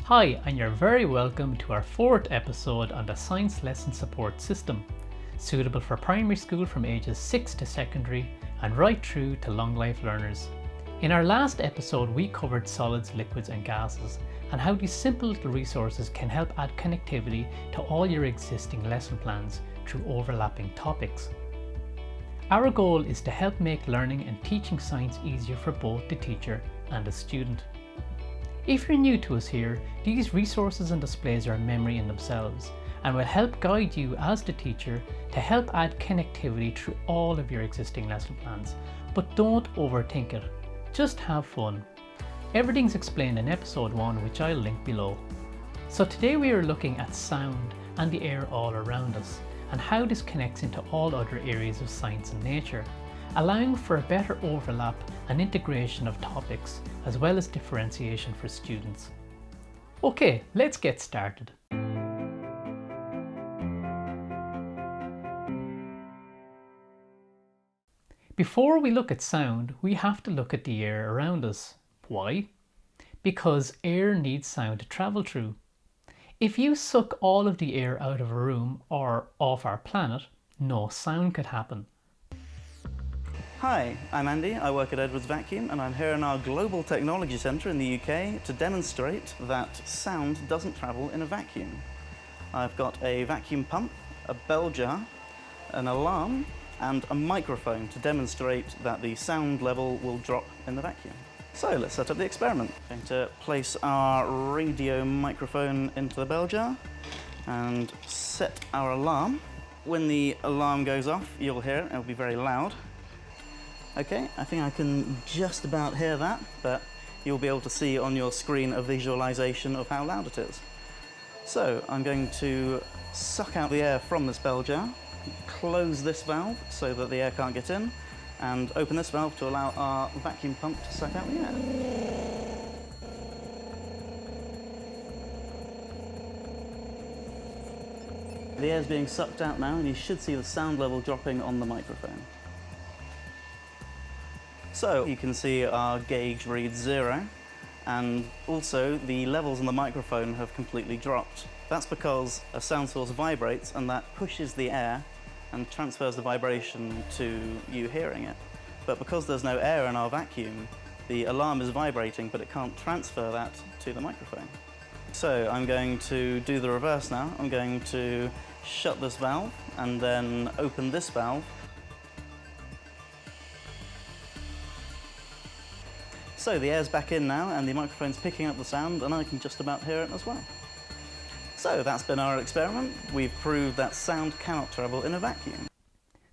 Hi, and you're very welcome to our fourth episode on the Science Lesson Support System, suitable for primary school from ages 6 to secondary and right through to long life learners. In our last episode, we covered solids, liquids and gases and how these simple little resources can help add connectivity to all your existing lesson plans through overlapping topics. Our goal is to help make learning and teaching science easier for both the teacher and the student. If you're new to us here, these resources and displays are a memory in themselves and will help guide you as the teacher to help add connectivity through all of your existing lesson plans. But don't overthink it, just have fun. Everything's explained in episode 1, which I'll link below. So today we are looking at sound and the air all around us and how this connects into all other areas of science and nature, allowing for a better overlap and integration of topics as well as differentiation for students. Okay, let's get started. Before we look at sound, we have to look at the air around us. Why? Because air needs sound to travel through. If you suck all of the air out of a room or off our planet, no sound could happen. Hi, I'm Andy, I work at Edwards Vacuum and I'm here in our Global Technology Centre in the UK to demonstrate that sound doesn't travel in a vacuum. I've got a vacuum pump, a bell jar, an alarm and a microphone to demonstrate that the sound level will drop in the vacuum. So let's set up the experiment. I'm going to place our radio microphone into the bell jar and set our alarm. When the alarm goes off, you'll hear it, it'll be very loud. Okay, I think I can just about hear that, but you'll be able to see on your screen a visualization of how loud it is. So I'm going to suck out the air from this bell jar, close this valve so that the air can't get in, and open this valve to allow our vacuum pump to suck out the air. The air is being sucked out now, and you should see the sound level dropping on the microphone. So you can see our gauge reads 0, and also the levels on the microphone have completely dropped. That's because a sound source vibrates and that pushes the air and transfers the vibration to you hearing it. But because there's no air in our vacuum, the alarm is vibrating, but it can't transfer that to the microphone. So I'm going to do the reverse now. I'm going to shut this valve and then open this valve. So the air's back in now and the microphone's picking up the sound and I can just about hear it as well. So that's been our experiment. We've proved that sound cannot travel in a vacuum.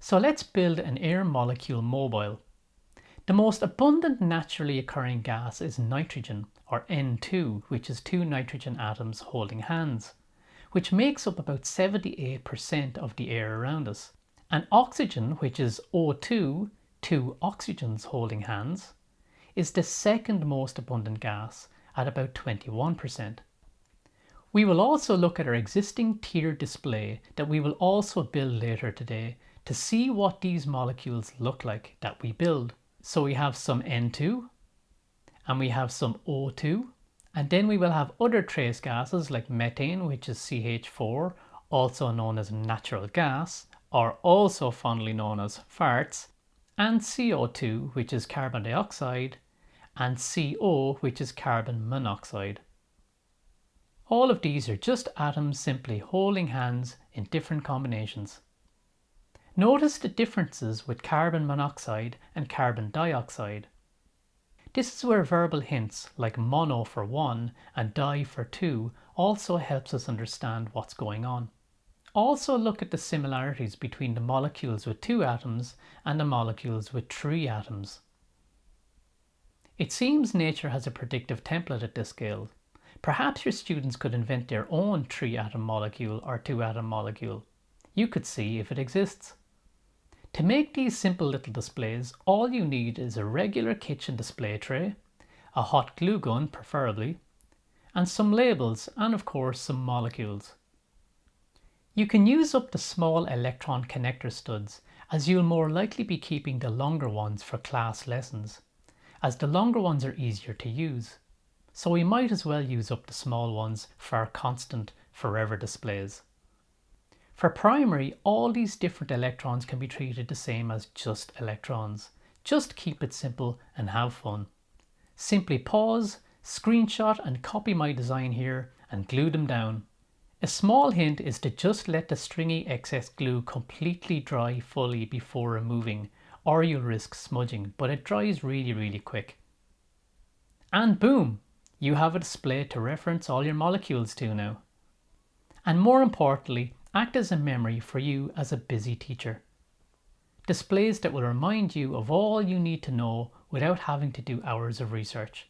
So let's build an air molecule mobile. The most abundant naturally occurring gas is nitrogen, or N2, which is 2 nitrogen atoms holding hands, which makes up about 78% of the air around us. And oxygen, which is O2, 2 oxygens holding hands, is the second most abundant gas at about 21%. We will also look at our existing tiered display that we will also build later today to see what these molecules look like that we build. So we have some N2 and we have some O2, and then we will have other trace gases like methane, which is CH4, also known as natural gas, or also fondly known as farts, and CO2, which is carbon dioxide, and CO, which is carbon monoxide. All of these are just atoms simply holding hands in different combinations. Notice the differences with carbon monoxide and carbon dioxide. This is where verbal hints like mono for 1 and di for 2 also helps us understand what's going on. Also look at the similarities between the molecules with 2 atoms and the molecules with 3 atoms. It seems nature has a predictive template at this scale. Perhaps your students could invent their own 3-atom molecule or 2-atom molecule. You could see if it exists. To make these simple little displays, all you need is a regular kitchen display tray, a hot glue gun preferably, and some labels and of course some molecules. You can use up the small electron connector studs as you'll more likely be keeping the longer ones for class lessons, as the longer ones are easier to use. so we might as well use up the small ones for our constant forever displays. For primary, all these different electrons can be treated the same as just electrons. Just keep it simple and have fun. Simply pause, screenshot and copy my design here and glue them down. A small hint is to just let the stringy excess glue completely dry fully before removing, or you'll risk smudging, but it dries really quick. And boom! You have a display to reference all your molecules to now. And more importantly, act as a memory for you as a busy teacher. Displays that will remind you of all you need to know without having to do hours of research.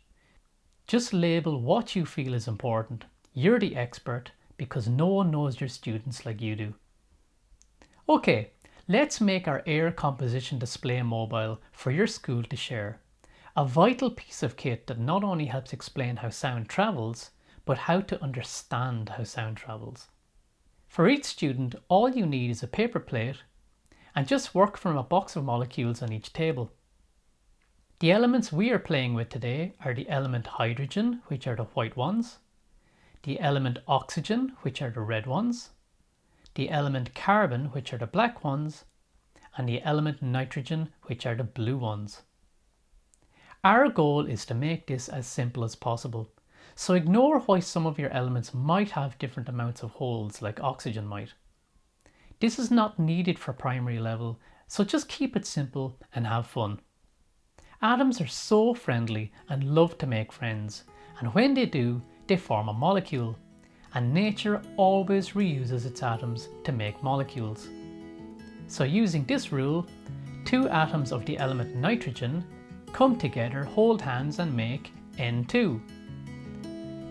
Just label what you feel is important. You're the expert because no one knows your students like you do. Okay, let's make our air composition display mobile for your school to share. A vital piece of kit that not only helps explain how sound travels, but how to understand how sound travels. For each student, all you need is a paper plate and just work from a box of molecules on each table. The elements we are playing with today are the element hydrogen, which are the white ones, the element oxygen, which are the red ones, the element carbon, which are the black ones, and the element nitrogen, which are the blue ones. Our goal is to make this as simple as possible, so ignore why some of your elements might have different amounts of holes like oxygen might. This is not needed for primary level, so just keep it simple and have fun. Atoms are so friendly and love to make friends, and when they do, they form a molecule, and nature always reuses its atoms to make molecules. So using this rule, two atoms of the element nitrogen come together, hold hands and make N2.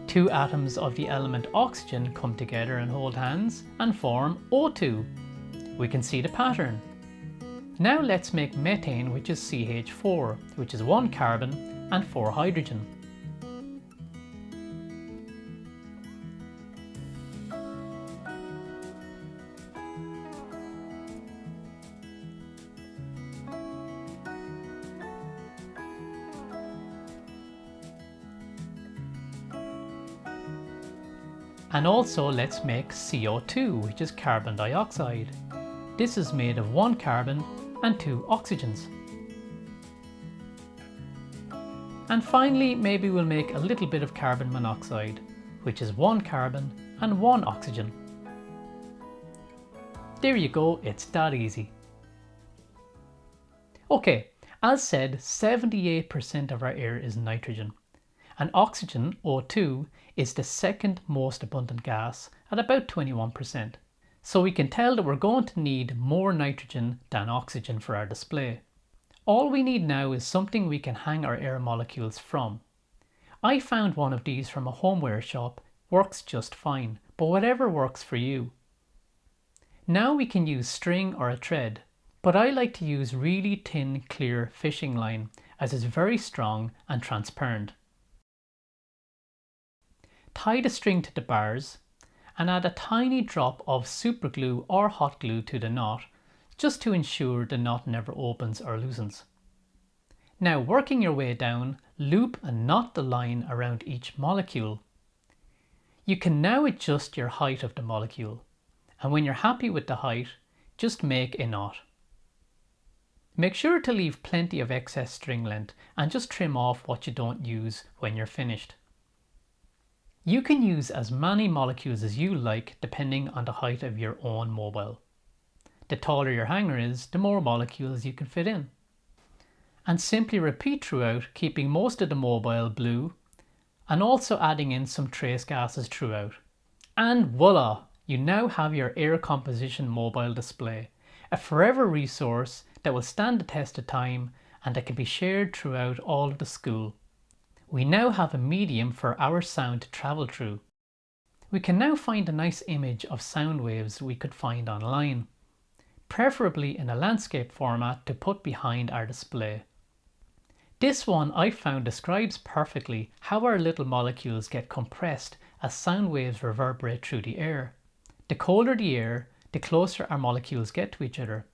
Two atoms of the element oxygen come together and hold hands and form O2. We can see the pattern. Now let's make methane, which is CH4, which is 1 carbon and 4 hydrogen. And also let's make CO2, which is carbon dioxide. This is made of 1 carbon and 2 oxygens. And finally, maybe we'll make a little bit of carbon monoxide, which is 1 carbon and 1 oxygen. There you go, it's that easy. Okay, as said, 78% of our air is nitrogen, and oxygen, O2, is the second most abundant gas at about 21%. So we can tell that we're going to need more nitrogen than oxygen for our display. All we need now is something we can hang our air molecules from. I found one of these from a homeware shop, works just fine, but whatever works for you. Now we can use string or a thread, but I like to use really thin, clear fishing line as it's very strong and transparent. Tie the string to the bars and add a tiny drop of super glue or hot glue to the knot, just to ensure the knot never opens or loosens. Now, working your way down, loop and knot the line around each molecule. You can now adjust your height of the molecule, and when you're happy with the height, just make a knot. Make sure to leave plenty of excess string length and just trim off what you don't use when you're finished. You can use as many molecules as you like depending on the height of your own mobile. The taller your hanger is, the more molecules you can fit in. And simply repeat throughout, keeping most of the mobile blue and also adding in some trace gases throughout. And voila! You now have your air composition mobile display, a forever resource that will stand the test of time and that can be shared throughout all of the school. We now have a medium for our sound to travel through. We can now find a nice image of sound waves we could find online, preferably in a landscape format to put behind our display. This one I found describes perfectly how our little molecules get compressed as sound waves reverberate through the air. The colder the air, the closer our molecules get to each other,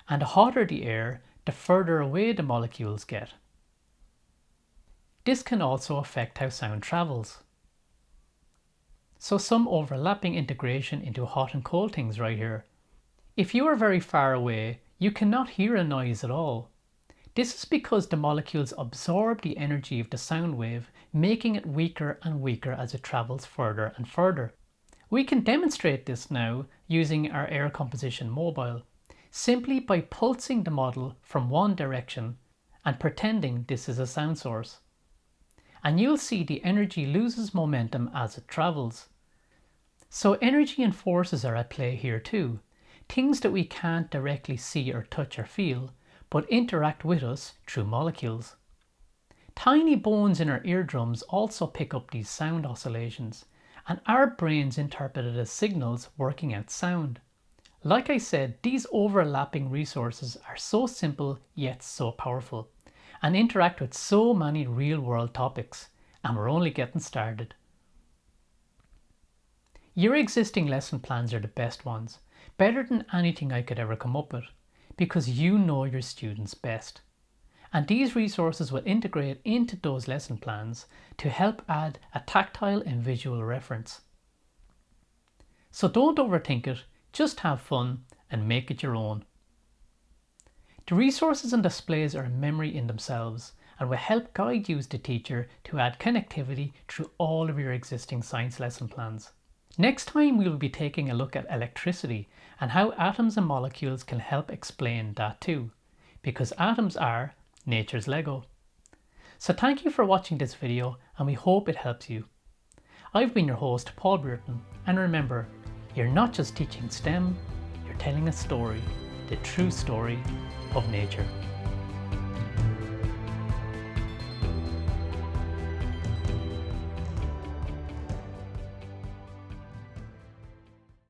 and the hotter the air, the further away the molecules get. This can also affect how sound travels. So some overlapping integration into hot and cold things right here. If you are very far away, you cannot hear a noise at all. This is because the molecules absorb the energy of the sound wave, making it weaker and weaker as it travels further and further. We can demonstrate this now using our air composition mobile, simply by pulsing the model from one direction and pretending this is a sound source. And you'll see the energy loses momentum as it travels. So energy and forces are at play here too, things that we can't directly see or touch or feel, but interact with us through molecules. Tiny bones in our eardrums also pick up these sound oscillations, and our brains interpret it as signals working out sound. Like I said, these overlapping resources are so simple yet so powerful, and interact with so many real-world topics, and we're only getting started. Your existing lesson plans are the best ones, better than anything I could ever come up with, because you know your students best. And these resources will integrate into those lesson plans to help add a tactile and visual reference. So don't overthink it, just have fun and make it your own. The resources and displays are a memory in themselves and will help guide you as the teacher to add connectivity through all of your existing science lesson plans. Next time we will be taking a look at electricity and how atoms and molecules can help explain that too, because atoms are nature's Lego. So thank you for watching this video, and we hope it helps you. I've been your host, Paul Brereton, and remember, you're not just teaching STEM, you're telling a story, the true story of nature.